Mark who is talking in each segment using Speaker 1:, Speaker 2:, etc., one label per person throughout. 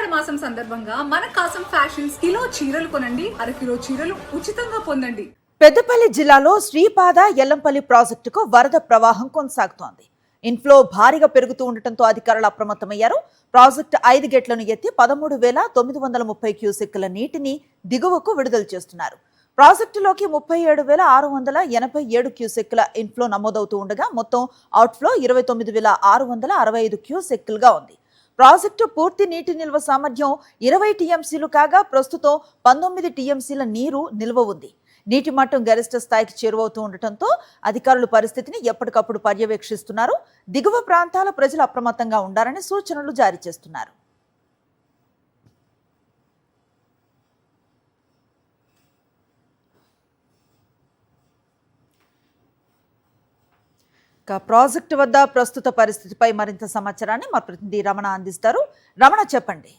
Speaker 1: ఆషాఢ మాసం సందర్భంగా మన కాసం ఫ్యాషన్స్ కిలో చీరలు కొనండి, అరకిలో చీరలు ఉచితంగా పొందండి.
Speaker 2: పెద్దపల్లి జిల్లాలో శ్రీపాద ఎల్లంపల్లి ప్రాజెక్టుకు వరద ప్రవాహం కొనసాగుతోంది. ఇన్ఫ్లో భారీగా పెరుగుతూ ఉండటంతో అధికారులు అప్రమత్తమయ్యారు. ప్రాజెక్టు 5 గేట్లను ఎత్తి 13,930 క్యూసెక్కుల నీటిని దిగువకు విడుదల చేస్తున్నారు. ప్రాజెక్టులోకి 37,687 క్యూసెక్కుల ఇన్ఫ్లో నమోదవుతూ ఉండగా మొత్తం అవుట్ఫ్లో 29,665 క్యూసెక్కులుగా ఉంది. ప్రాజెక్టు పూర్తి నీటి నిల్వ సామర్థ్యం 20 టీఎంసీలు కాగా ప్రస్తుతం 19 టీఎంసీల నీరు నిల్వ ఉంది. నీటి మట్టం గరిష్ట స్థాయికి చేరువవుతూ ఉండటంతో అధికారులు పరిస్థితిని ఎప్పటికప్పుడు పర్యవేక్షిస్తున్నారు. దిగువ ప్రాంతాల ప్రజలు అప్రమత్తంగా ఉండాలని సూచనలు జారీ చేస్తున్నారు. ప్రాజెక్టు వద్ద ప్రస్తుత పరిస్థితిపై మరింత సమాచారాన్ని మా ప్రతినిధి రమణ అందిస్తారు. రమణ, చెప్పండి.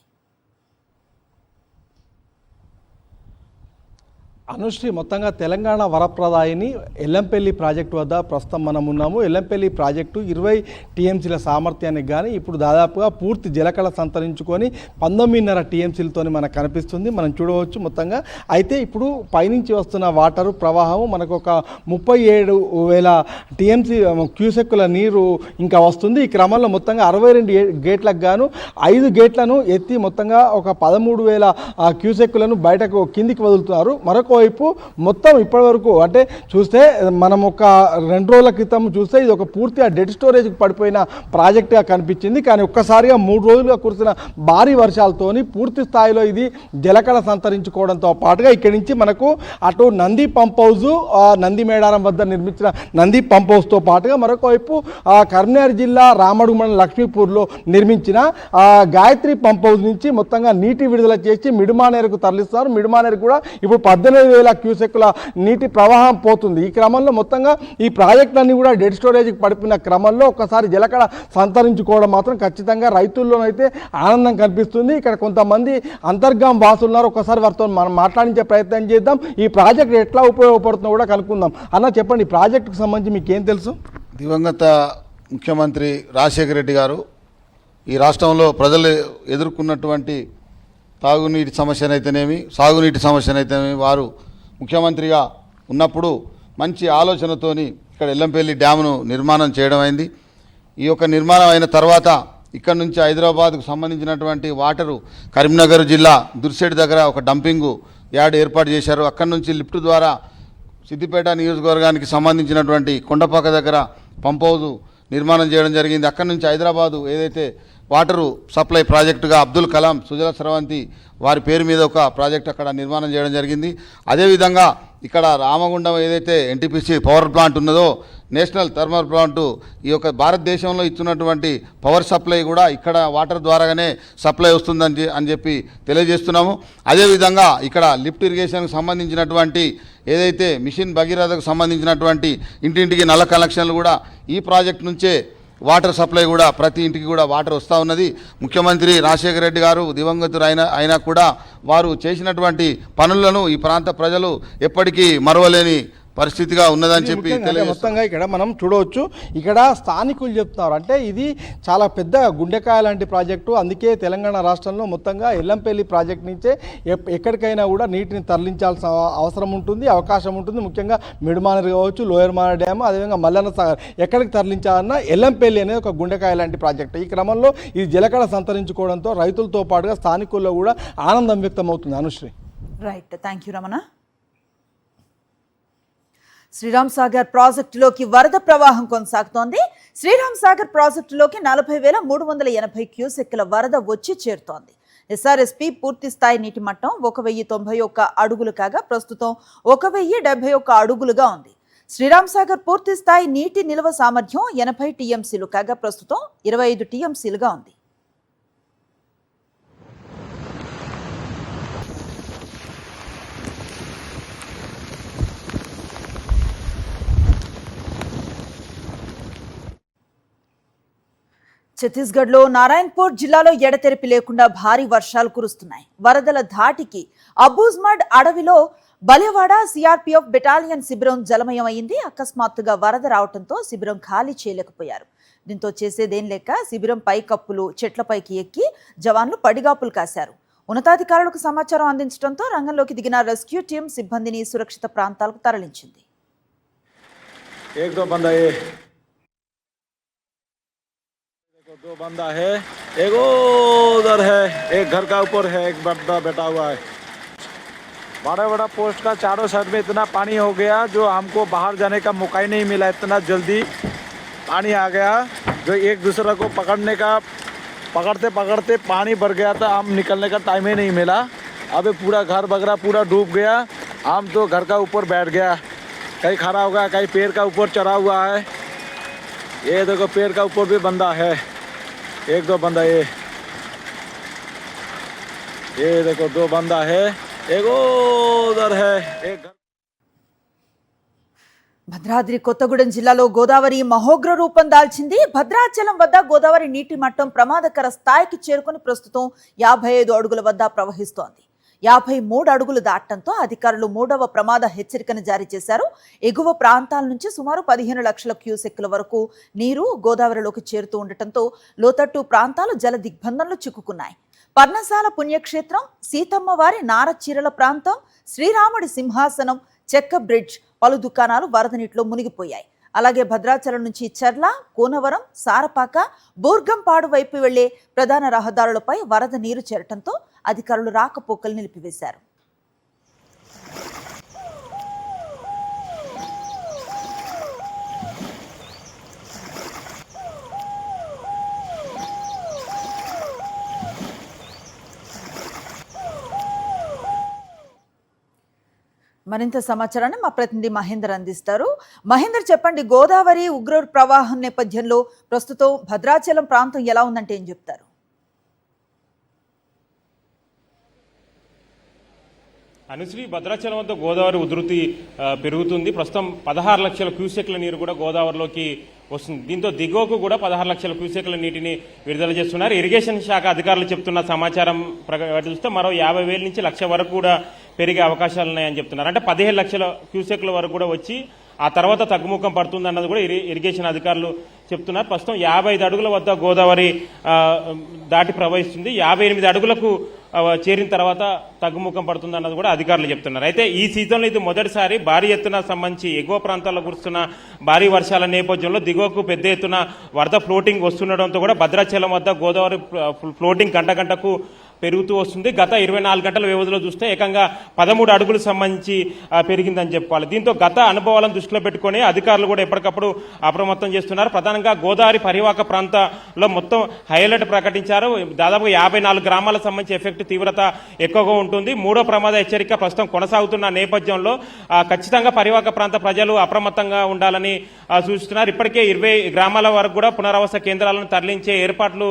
Speaker 3: అనుశ్రీ, మొత్తంగా తెలంగాణ వరప్రదాయిని ఎల్లంపల్లి ప్రాజెక్టు వద్ద ప్రస్తుతం మనం ఉన్నాము. ఎల్లంపల్లి ప్రాజెక్టు 20 టీఎంసీల సామర్థ్యానికి కానీ ఇప్పుడు దాదాపుగా పూర్తి జలకళ సంతరించుకొని 19.5 టీఎంసీలతో మనకు కనిపిస్తుంది. మనం చూడవచ్చు మొత్తంగా. అయితే ఇప్పుడు పైనుంచి వస్తున్న వాటరు ప్రవాహము మనకు ఒక 37,000 టీఎంసీ క్యూసెక్కుల నీరు ఇంకా వస్తుంది. ఈ క్రమంలో మొత్తంగా 62 గేట్లకు గాను 5 గేట్లను ఎత్తి మొత్తంగా ఒక 13,000 క్యూసెక్కులను బయటకు కిందికి వదులుతున్నారు. మరొక వైపు మొత్తం ఇప్పటి వరకు అంటే చూస్తే మనం ఒక 2 రోజుల క్రితం చూస్తే ఇది ఒక పూర్తిగా డెడ్ స్టోరేజ్కి పడిపోయిన ప్రాజెక్టుగా కనిపించింది. కానీ ఒక్కసారిగా 3 రోజులుగా కురిసిన భారీ వర్షాలతోని పూర్తి స్థాయిలో ఇది జలకళ సంతరించుకోవడంతో పాటుగా ఇక్కడి నుంచి మనకు అటు నంది పంప్ హౌజ్, నంది మేడారం వద్ద నిర్మించిన నంది పంప్ హౌస్తో పాటుగా మరొక వైపు కరీంనగర్ జిల్లా రామడుగు మండలం లక్ష్మీపూర్లో నిర్మించిన గాయత్రి పంప్ హౌస్ నుంచి మొత్తంగా నీటి విడుదల చేసి మిడుమానేరుకు తరలిస్తున్నారు. మిడుమానేరు కూడా ఇప్పుడు 18,000 క్యూసెక్కుల నీటి ప్రవాహం పోతుంది. ఈ క్రమంలో మొత్తంగా ఈ ప్రాజెక్టులన్నీ కూడా డెడ్ స్టోరేజ్కి పడిపోయిన క్రమంలో ఒక్కసారి జలకళ సంతరించుకోవడం మాత్రం ఖచ్చితంగా రైతుల్లోనైతే ఆనందం కనిపిస్తుంది. ఇక్కడ కొంతమంది అంతర్గాం వాసులున్నారు. ఒకసారి వారితో మనం మాట్లాడించే ప్రయత్నం చేద్దాం. ఈ ప్రాజెక్టు ఎట్లా ఉపయోగపడుతుందో కూడా కనుక్కుందాం. అన్న, చెప్పండి, ఈ ప్రాజెక్టుకు సంబంధించి మీకు ఏం తెలుసు?
Speaker 4: దివంగత ముఖ్యమంత్రి రాజశేఖర రెడ్డి గారు ఈ రాష్ట్రంలో ప్రజలు ఎదుర్కొన్నటువంటి తాగునీటి సమస్యనైతేనేమి, సాగునీటి సమస్యనైతేనేమి వారు ముఖ్యమంత్రిగా ఉన్నప్పుడు మంచి ఆలోచనతోని ఇక్కడ ఎల్లంపల్లి డ్యామును నిర్మాణం చేయడం అయింది. ఈ యొక్క నిర్మాణం అయిన తర్వాత ఇక్కడ నుంచి హైదరాబాద్కు సంబంధించినటువంటి వాటరు కరీంనగర్ జిల్లా దుర్సేడ్ దగ్గర ఒక డంపింగ్ యార్డ్ ఏర్పాటు చేశారు. అక్కడి నుంచి లిఫ్ట్ ద్వారా సిద్దిపేట నియోజకవర్గానికి సంబంధించినటువంటి కొండపాక దగ్గర పంప్ హౌజ్ నిర్మాణం చేయడం జరిగింది. అక్కడి నుంచి హైదరాబాదు ఏదైతే వాటరు సప్లై ప్రాజెక్టుగా అబ్దుల్ కలాం సుజల స్రవంతి వారి పేరు మీద ఒక ప్రాజెక్ట్ అక్కడ నిర్మాణం చేయడం జరిగింది. అదేవిధంగా ఇక్కడ రామగుండం ఏదైతే ఎన్టీపీసీ పవర్ ప్లాంట్ ఉన్నదో, నేషనల్ థర్మల్ ప్లాంటు ఈ యొక్క భారతదేశంలో ఇస్తున్నటువంటి పవర్ సప్లై కూడా ఇక్కడ వాటర్ ద్వారానే సప్లై వస్తుందని చెప్పి తెలియజేస్తున్నాము. అదేవిధంగా ఇక్కడ లిఫ్ట్ ఇరిగేషన్కి సంబంధించినటువంటి ఏదైతే మిషన్ భగీరథకు సంబంధించినటువంటి ఇంటింటికి నల్ల కనెక్షన్లు కూడా ఈ ప్రాజెక్ట్ నుంచే వాటర్ సప్లై కూడా ప్రతి ఇంటికి కూడా వాటర్ వస్తూ ఉన్నది. ముఖ్యమంత్రి రాజశేఖర రెడ్డి గారు దివంగతులు అయినా కూడా వారు చేసినటువంటి పనులను ఈ ప్రాంత ప్రజలు ఎప్పటికీ మరవలేని పరిస్థితిగా ఉన్నదని చెప్పి
Speaker 3: మొత్తంగా ఇక్కడ మనం చూడవచ్చు. ఇక్కడ స్థానికులు చెప్తున్నారు, అంటే ఇది చాలా పెద్ద గుండెకాయ లాంటి ప్రాజెక్టు. అందుకే తెలంగాణ రాష్ట్రంలో మొత్తంగా ఎల్లంపల్లి ప్రాజెక్ట్ నుంచే ఎక్కడికైనా కూడా నీటిని తరలించాల్సిన అవసరం ఉంటుంది, అవకాశం ఉంటుంది. ముఖ్యంగా మిడుమానేరు కావచ్చు, లోయర్ మానేరు డ్యాము, అదేవిధంగా మల్లన్న సాగర్ ఎక్కడికి తరలించాలన్నా ఎల్లంపల్లి అనేది ఒక గుండెకాయ లాంటి ప్రాజెక్టు. ఈ క్రమంలో ఈ జలకళ సంతరించుకోవడంతో రైతులతో పాటుగా స్థానికుల్లో కూడా ఆనందం వ్యక్తం అవుతుంది. Anushree,
Speaker 2: right, thank you Ramana. Sriram Sagar ప్రాజెక్టులోకి వరద ప్రవాహం కొనసాగుతోంది. శ్రీరామ్ సాగర్ ప్రాజెక్టులోకి 40,380 క్యూసెక్కుల వరద వచ్చి చేరుతోంది. ఎస్ఆర్ఎస్పీ పూర్తి స్థాయి నీటి మట్టం 1,091 అడుగులు కాగా ప్రస్తుతం 1,071 అడుగులుగా ఉంది. శ్రీరామ్ సాగర్ పూర్తి స్థాయి నీటి నిల్వ సామర్థ్యం 80 టీఎంసీలు కాగా ప్రస్తుతం 25 టీఎంసీలుగా ఉంది. ఛత్తీస్గఢ్లో నారాయణపూర్ జిల్లాలో ఎడతెరిపి లేకుండా భారీ వర్షాలు కురుస్తున్నాయి. వరదల ధాటికి అబూజ్మడ్ అడవిలో బలేవాడ సిఆర్పీఎఫ్ బెటాలియన్ శిబిరం జలమయమైంది. అకస్మాత్తుగా వరద రావడంతో శిబిరం ఖాళీ చేయలేకపోయారు. దీంతో చేసేదేం లేక శిబిరం పై కప్పులు చెట్లపైకి ఎక్కి జవాన్లు పడిగాపులు కాశారు. ఉన్నతాధికారులకు సమాచారం అందించడంతో రంగంలోకి దిగిన రెస్క్యూ టీం సిబ్బందిని సురక్షిత ప్రాంతాలకు తరలించింది.
Speaker 5: दो बंदा है, एक उधर है, एक घर का ऊपर है, एक बंदा बैठा हुआ है. बड़ा बड़ा पोस्ट का चारों साइड में इतना पानी हो गया जो हमको बाहर जाने का मौका ही नहीं मिला. इतना जल्दी पानी आ गया जो एक दूसरे को पकड़ते पकड़ते पानी भर गया था. हम निकलने का टाइम ही नहीं मिला. अबे पूरा घर वगैरह पूरा डूब गया. हम तो घर का ऊपर बैठ गया, कहीं खड़ा हो गया, कहीं पेड़ का ऊपर चढ़ा हुआ है. ये देखो पेड़ का ऊपर भी बंदा है, एक दो बंदा. ये देखो दो बंदा है, एक उधर है, एक घर.
Speaker 2: భద్రాద్రి కొత్తగూడెం జిల్లాలో గోదావరి మహోగ్ర రూపం దాల్చింది. భద్రాచలం వద్ద గోదావరి నీటి మట్టం ప్రమాదకర స్థాయికి చేరుకుని ప్రస్తుతం 55 అడుగుల వద్ద ప్రవహిస్తోంది. 53 అడుగులు దాటడంతో అధికారులు 3వ ప్రమాద హెచ్చరికను జారీ చేశారు. ఎగువ ప్రాంతాల నుంచి సుమారు 15 లక్షల క్యూసెక్కుల వరకు నీరు గోదావరిలోకి చేరుతూ ఉండటంతో లోతట్టు ప్రాంతాలు జల దిగ్బంధంలో చిక్కుకున్నాయి. పర్ణశాల పుణ్యక్షేత్రం, సీతమ్మవారి నారచీరల ప్రాంతం, శ్రీరాముడి సింహాసనం, చెక్క బ్రిడ్జ్, పలు దుకాణాలు వరద నీటిలో మునిగిపోయాయి. అలాగే భద్రాచలం నుంచి చర్ల, కోనవరం, సారపాక, బూర్గంపాడు వైపు వెళ్లే ప్రధాన రహదారులపై వరద నీరు చేరటంతో అధికారులు రాకపోకలు నిలిపివేశారు. మరింత సమాచారాన్ని మా ప్రతినిధి మహేందర్ అందిస్తారు. మహేందర్, చెప్పండి, గోదావరి ఉగ్ర ప్రవాహం నేపథ్యంలో ప్రస్తుతం భద్రాచలం ప్రాంతం ఎలా ఉందంటే ఏం చెప్తారు?
Speaker 6: అనుశ్రీ, భద్రాచలం వద్ద గోదావరి ఉధృతి పెరుగుతుంది. ప్రస్తుతం 16 లక్షల క్యూసెక్ల నీరు కూడా గోదావరిలోకి వస్తుంది. దీంతో దిగువకు కూడా 16 లక్షల క్యూసెక్ల నీటిని విడుదల చేస్తున్నారు. ఇరిగేషన్ శాఖ అధికారులు చెప్తున్న సమాచారం ప్రకారం చూస్తే మరో 50,000 నుంచి 1,00,000 వరకు కూడా పెరిగే అవకాశాలు ఉన్నాయని చెప్తున్నారు. అంటే 15 లక్షల క్యూసెక్ల వరకు కూడా వచ్చి ఆ తర్వాత తగ్గుముఖం పడుతుంది అన్నది కూడా ఇరిగేషన్ అధికారులు చెప్తున్నారు. ప్రస్తుతం 55 అడుగుల వద్ద గోదావరి దాటి ప్రవహిస్తుంది. 58 అడుగులకు చేరిన తర్వాత తగ్గుముఖం పడుతుంది అన్నది కూడా అధికారులు చెప్తున్నారు. అయితే ఈ సీజన్లో ఇది మొదటిసారి భారీ ఎత్తున సంబంధించి ఎగువ ప్రాంతాల్లో కురుస్తున్న భారీ వర్షాల నేపథ్యంలో దిగువకు పెద్ద ఎత్తున వరద ఫ్లోటింగ్ వస్తుండటంతో కూడా భద్రాచలం వద్ద గోదావరి ఫ్లోటింగ్ గంటకు పెరుగుతూ వస్తుంది. గత 24 గంటల వ్యవధిలో చూస్తే ఏకంగా 13 అడుగులు సంబంధించి పెరిగిందని చెప్పుకోవాలి. దీంతో గత అనుభవాలను దృష్టిలో పెట్టుకుని అధికారులు కూడా ఎప్పటికప్పుడు అప్రమత్తం చేస్తున్నారు. ప్రధానంగా గోదావరి పరివాహక ప్రాంతంలో మొత్తం హైలైట్ ప్రకటించారు. దాదాపు 54 గ్రామాలకు సంబంధించి ఎఫెక్ట్ తీవ్రత ఎక్కువగా ఉంటుంది. 3వ ప్రమాద హెచ్చరిక ప్రస్తుతం కొనసాగుతున్న నేపథ్యంలో ఖచ్చితంగా పరివాహక ప్రాంత ప్రజలు అప్రమత్తంగా ఉండాలని సూచిస్తున్నారు. ఇప్పటికే 20 గ్రామాల వరకు కూడా పునరావాస కేంద్రాలను తరలించే ఏర్పాట్లు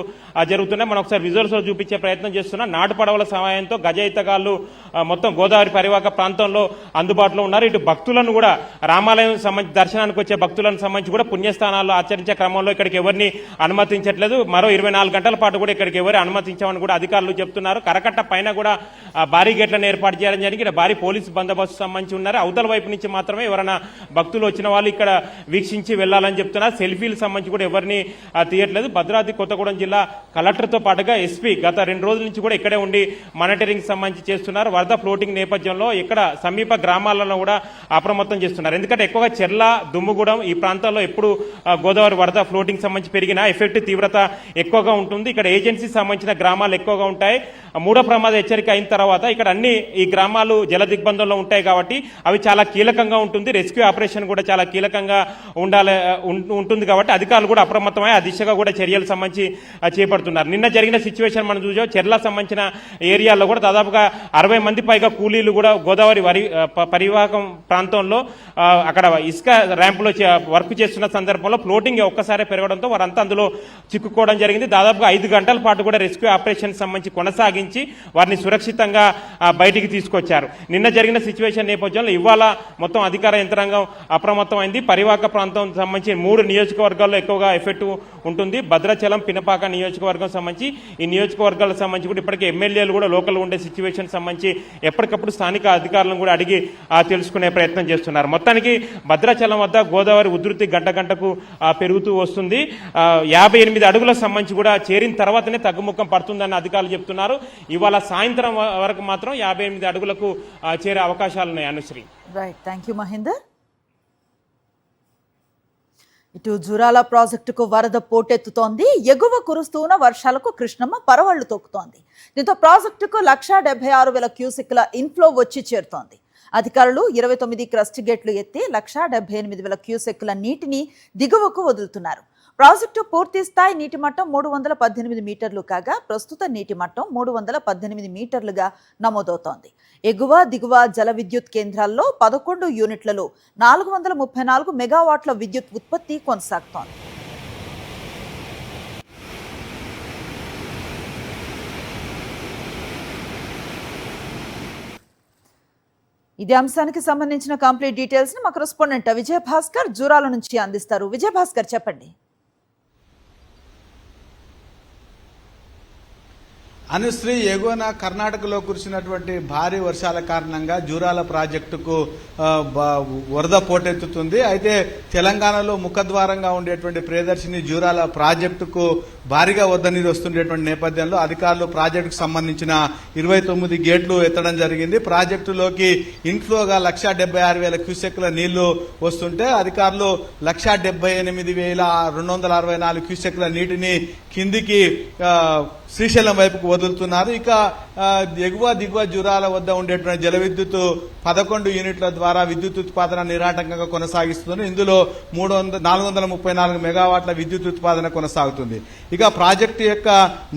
Speaker 6: జరుగుతున్నాయి. మనం ఒకసారి విజువల్స్ లో చూపించే ప్రయత్నం చేస్తున్నాం. నాటు పడవల సహాయంతో గజ ఈతగాళ్లు మొత్తం గోదావరి పరివాహక ప్రాంతంలో అందుబాటులో ఉన్నారు. ఇటు భక్తులను కూడా రామాలయం సంబంధించి దర్శనానికి వచ్చే భక్తులను సంబంధించి కూడా పుణ్యస్థానాల్లో ఆచరించే క్రమంలో ఇక్కడికి ఎవరిని అనుమతించట్లేదు. మరో 24 గంటల పాటు కూడా ఇక్కడికి ఎవరు అనుమతించామని కూడా అధికారులు చెప్తున్నారు. కరకట్ట పైన కూడా భారీ గేట్లను ఏర్పాటు చేయడం జరిగింది. ఇక్కడ భారీ పోలీసు బందోబస్తు సంబంధించి ఉన్నారు. అవతల వైపు నుంచి మాత్రమే ఎవరైనా భక్తులు వచ్చిన వాళ్ళు ఇక్కడ వీక్షించి వెళ్లాలని చెప్తున్నారు. సెల్ఫీలకు సంబంధించి కూడా ఎవరిని తీయట్లేదు. భద్రాద్రి కొత్తగూడెం జిల్లా కలెక్టర్తో పాటుగా ఎస్పీ గత 2 రోజుల నుంచి కూడా ఇక్కడే ఉండి మానిటరింగ్ సంబంధించి చేస్తున్నారు. వరద ఫ్లోటింగ్ నేపథ్యంలో ఇక్కడ సమీప గ్రామాలలో కూడా అప్రమత్తం చేస్తున్నారు. ఎందుకంటే ఎక్కువగా చెర్ల, దుమ్ముగూడెం ఈ ప్రాంతాల్లో ఎప్పుడు గోదావరి వరద ఫ్లోటింగ్ సంబంధించి పెరిగినా ఎఫెక్ట్ తీవ్రత ఎక్కువగా ఉంటుంది. ఇక్కడ ఏజెన్సీ సంబంధించిన గ్రామాలు ఎక్కువగా ఉంటాయి. 3వ ప్రమాద హెచ్చరిక అయిన తర్వాత ఇక్కడ అన్ని ఈ గ్రామాలు జల దిగ్బంధంలో ఉంటాయి కాబట్టి అవి చాలా కీలకంగా ఉంటుంది. రెస్క్యూ ఆపరేషన్ కూడా చాలా కీలకంగా ఉంటుంది కాబట్టి అధికారులు కూడా అప్రమత్తమై ఆ దిశగా కూడా చర్యలు సంబంధించి చేపడుతున్నారు. నిన్న జరిగిన సిచ్యువేషన్ మనం చూసాం. చెర్ల సంబంధించిన ఏరియాల్లో కూడా దాదాపుగా 60 మంది పైగా కూలీలు కూడా గోదావరి పరివాహకం ప్రాంతంలో అక్కడ ఇసుక ర్యాంపులో వర్క్ చేస్తున్న సందర్భంలో ఫ్లోటింగ్ ఒక్కసారి పెరగడంతో వారంతా అందులో చిక్కుకోవడం జరిగింది. దాదాపుగా 5 గంటల పాటు కూడా రెస్క్యూ ఆపరేషన్ సంబంధించి కొనసాగించి వారిని సురక్షితంగా బయటికి తీసుకొచ్చారు. నిన్న జరిగిన సిచ్యువేషన్ నేపథ్యంలో ఇవాళ మొత్తం అధికార యంత్రాంగం అప్రమత్తమైంది. పరివాహక ప్రాంతం సంబంధించి 3 నియోజకవర్గాల్లో ఎక్కువగా ఎఫెక్ట్ ఉంటుంది. భద్రాచలం, పినపాక నియోజకవర్గం సంబంధించి ఈ నియోజకవర్గాలకు సంబంధించి కూడా ఇప్పటికే ఎమ్మెల్యేలు కూడా లోకల్ ఉండే సిచ్యువేషన్ సంబంధించి ఎప్పటికప్పుడు స్థానిక అధికారులను కూడా అడిగి తెలుసుకునే ప్రయత్నం చేస్తున్నారు. మొత్తానికి భద్రాచలం వద్ద గోదావరి ఉధృతి గంటకు పెరుగుతూ వస్తుంది. 58 అడుగులకు సంబంధించి కూడా చేరిన తర్వాతనే తగ్గుముఖం పడుతుందని అధికారులు చెప్తున్నారు. ఇవాళ సాయంత్రం వరకు మాత్రం 58 అడుగులకు చేరే అవకాశాలున్నాయి. Anusri.
Speaker 2: Right, thank you Mahender. ఇటు జురాల ప్రాజెక్టుకు వరద పోటెత్తుతోంది. ఎగువ కురుస్తున్న వర్షాలకు కృష్ణమ్మ పరవళ్లు తొక్కుతోంది. దీంతో ప్రాజెక్టుకు 176,000 క్యూసెక్ల ఇన్ఫ్లో వచ్చి చేరుతోంది. అధికారులు 29 క్రస్ట్ గేట్లు ఎత్తి 178,000 క్యూసెక్ల నీటిని దిగువకు వదులుతున్నారు. ప్రాజెక్టు పూర్తి స్థాయి నీటి మట్టం 318 మీటర్లు కాగా ప్రస్తుత నీటి మట్టం 318 మీటర్లుగా నమోదవుతోంది. ఎగువ దిగువ జల విద్యుత్ కేంద్రాల్లో 11 యూనిట్లలో 434 మెగావాట్ల విద్యుత్ ఉత్పత్తి కొనసాగుతోంది. ఇదే అంశానికి సంబంధించిన కంప్లీట్ డీటెయిల్స్ ని మా కరెస్పాండెంట్ విజయభాస్కర్ జూరాల నుంచి అందిస్తారు. విజయభాస్కర్, చెప్పండి.
Speaker 7: అనుశ్రీ, ఎగువన కర్ణాటకలో కురిసినటువంటి భారీ వర్షాల కారణంగా జూరాల ప్రాజెక్టుకు వరద పోటెత్తుతుంది. అయితే తెలంగాణలో ముఖద్వారంగా ఉండేటువంటి ప్రియదర్శిని జూరాల ప్రాజెక్టుకు భారీగా వరద నీరు వస్తుండేటువంటి నేపథ్యంలో అధికారులు ప్రాజెక్టుకు సంబంధించిన 29 గేట్లు ఎత్తడం జరిగింది. ప్రాజెక్టులోకి ఇన్ఫ్లోగా 176,000 క్యూసెక్ల నీళ్లు వస్తుంటే అధికారులు 178,264 క్యూసెక్ల నీటిని కిందికి శ్రీశైలం వైపుకు వదులుతున్నారు. ఇక ఎగువ దిగువ జురాల వద్ద ఉండేటువంటి జల విద్యుత్ 11 యూనిట్ల ద్వారా విద్యుత్ ఉత్పాదన నిరాటంకంగా కొనసాగిస్తుంది. ఇందులో 434 మెగావాట్ల విద్యుత్ ఉత్పాదన కొనసాగుతుంది. ఇక ప్రాజెక్టు యొక్క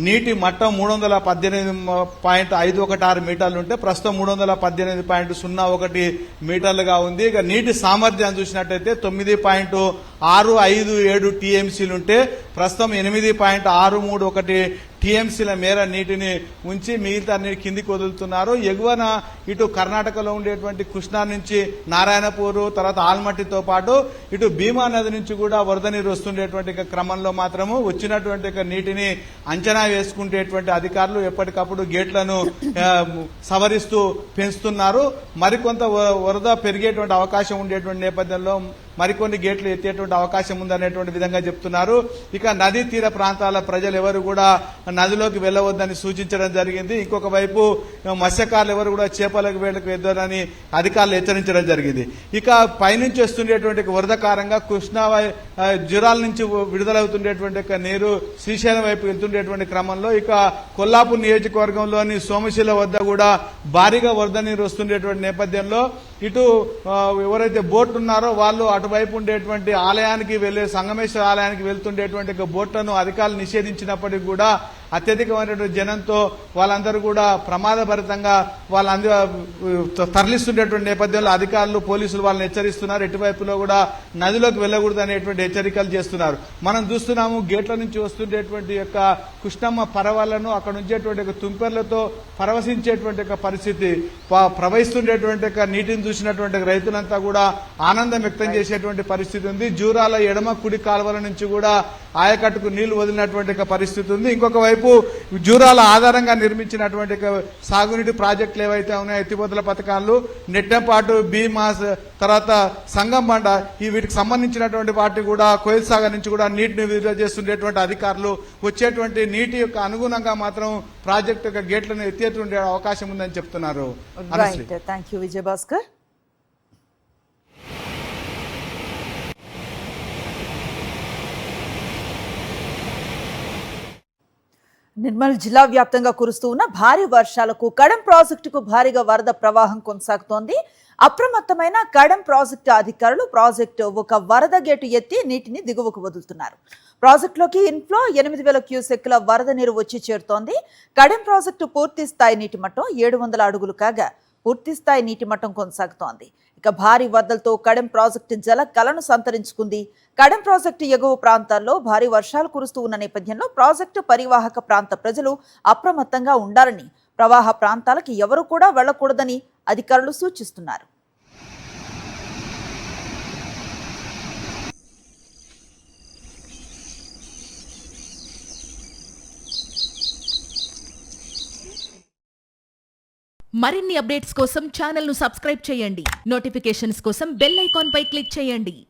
Speaker 7: నీటి మట్టం 318.516 మీటర్లు ఉంటే ప్రస్తుతం 318.01 మీటర్లుగా ఉంది. ఇక నీటి సామర్థ్యాన్ని చూసినట్టయితే 9.657 టీఎంసీలుంటే ప్రస్తుతం 8.631 టీఎంసీల మేర నీటిని ఉంచి మిగతా నీటి కిందికి వదులుతున్నారు. ఎగువన ఇటు కర్ణాటకలో ఉండేటువంటి కృష్ణా నుంచి నారాయణపూర్, తర్వాత ఆల్మట్టితో పాటు ఇటు భీమా నది నుంచి కూడా వరద నీరు వస్తుండేటువంటి క్రమంలో మాత్రము వచ్చినటువంటి నీటిని అంచనా వేసుకుంటేటువంటి అధికారులు ఎప్పటికప్పుడు గేట్లను సవరిస్తూ పెంచుతున్నారు. మరికొంత వరద పెరిగేటువంటి అవకాశం ఉండేటువంటి నేపథ్యంలో మరికొన్ని గేట్లు ఎత్తేటువంటి అవకాశం ఉందనేటువంటి విధంగా చెప్తున్నారు. ఇక నదీ తీర ప్రాంతాల ప్రజలు ఎవరు కూడా నదిలోకి వెళ్లవద్దని సూచించడం జరిగింది. ఇంకొక వైపు మత్స్యకారులు ఎవరు కూడా చేపలకు వేళకు వెళ్తారని అధికారులు హెచ్చరించడం జరిగింది. ఇక పైనుంచి వస్తుండేటువంటి వరద కారణంగా కృష్ణా జురాల నుంచి విడుదలవుతుండేటువంటి నీరు శ్రీశైలం వైపు వెళ్తుండేటువంటి క్రమంలో ఇక కొల్లాపూర్ నియోజకవర్గంలోని సోమశిల వద్ద కూడా భారీగా వరద నీరు వస్తుండేటువంటి నేపథ్యంలో ఇటు ఎవరైతే బోట్లు ఉన్నారో వాళ్ళు అటువైపు ఉండేటువంటి ఆలయానికి వెళ్లే సంగమేశ్వర ఆలయానికి వెళ్తుండేటువంటి బోట్లను అధికారులు నిషేధించినప్పటికీ కూడా అత్యధికమైనటువంటి జనంతో వాళ్ళందరూ కూడా ప్రమాదభరితంగా వాళ్ళందరూ తరలిస్తుండేటువంటి నేపథ్యంలో అధికారులు పోలీసులు వాళ్ళని హెచ్చరిస్తున్నారు. ఎటువైపులో కూడా నదిలోకి వెళ్లకూడదు అనేటువంటి హెచ్చరికలు చేస్తున్నారు. మనం చూస్తున్నాము గేట్ల నుంచి వస్తుండేటువంటి యొక్క కృష్ణమ్మ పరవళ్లను అక్కడ ఉంచేటువంటి తుంపెర్లతో పరవశించేటువంటి పరిస్థితి, ప్రవహిస్తుండేటువంటి నీటిని చూసినటువంటి రైతులంతా కూడా ఆనందం వ్యక్తం చేసేటువంటి పరిస్థితి ఉంది. జూరాల ఎడమ కుడి కాలువల నుంచి కూడా ఆయకట్టుకు నీళ్లు వదిలినటువంటి పరిస్థితి ఉంది. ఇంకొక వైపు జూరాల ఆధారంగా నిర్మించినటువంటి సాగునీటి ప్రాజెక్టులు ఏవైతే ఉన్నాయో ఎత్తిపోతల పథకాలు నెట్టెంపాటు, భీమాస్, తర్వాత సంగంబండ వీటికి సంబంధించినటువంటి వాటి కూడా కోయిల్ సాగర్ నుంచి కూడా నీటిని విడుదల చేస్తుండేటువంటి అధికారులు వచ్చేటువంటి నీటి యొక్క అనుగుణంగా మాత్రం ప్రాజెక్టు యొక్క గేట్లను ఎత్తేటుండే అవకాశం ఉందని చెప్తున్నారు.
Speaker 2: Thank you Vijayabhaskar. నిర్మల్ జిల్లా వ్యాప్తంగా కురుస్తూ ఉన్న భారీ వర్షాలకు కడెం ప్రాజెక్టుకు భారీగా వరద ప్రవాహం కొనసాగుతోంది. అప్రమత్తమైన కడెం ప్రాజెక్టు అధికారులు ప్రాజెక్టు ఒక వరద గేటు ఎత్తి నీటిని దిగువకు వదులుతున్నారు. ప్రాజెక్టులోకి ఇన్ఫ్లో 8,000 క్యూసెక్ల వరద నీరు వచ్చి చేరుతోంది. కడెం ప్రాజెక్టు పూర్తి స్థాయి నీటి మట్టం 700 అడుగులు కాగా పూర్తి స్థాయి నీటి మట్టం కొనసాగుతోంది. ఇక భారీ వరదలతో కడెం ప్రాజెక్టు జల కలను సంతరించుకుంది. కడెం ప్రాజెక్టు ఎగువ ప్రాంతాల్లో భారీ వర్షాలు కురుస్తూ ఉన్న నేపథ్యంలో ప్రాజెక్టు పరివాహక ప్రాంత ప్రజలు అప్రమత్తంగా ఉండాలని, ప్రవాహ ప్రాంతాలకు ఎవరు కూడా వెళ్లకూడదని అధికారులు సూచిస్తున్నారు.
Speaker 8: మరిన్ని అప్డేట్స్ కోసం ఛానల్ ను సబ్స్క్రైబ్ చేయండి. నోటిఫికేషన్స్ కోసం బెల్ ఐకాన్ పై క్లిక్ చేయండి.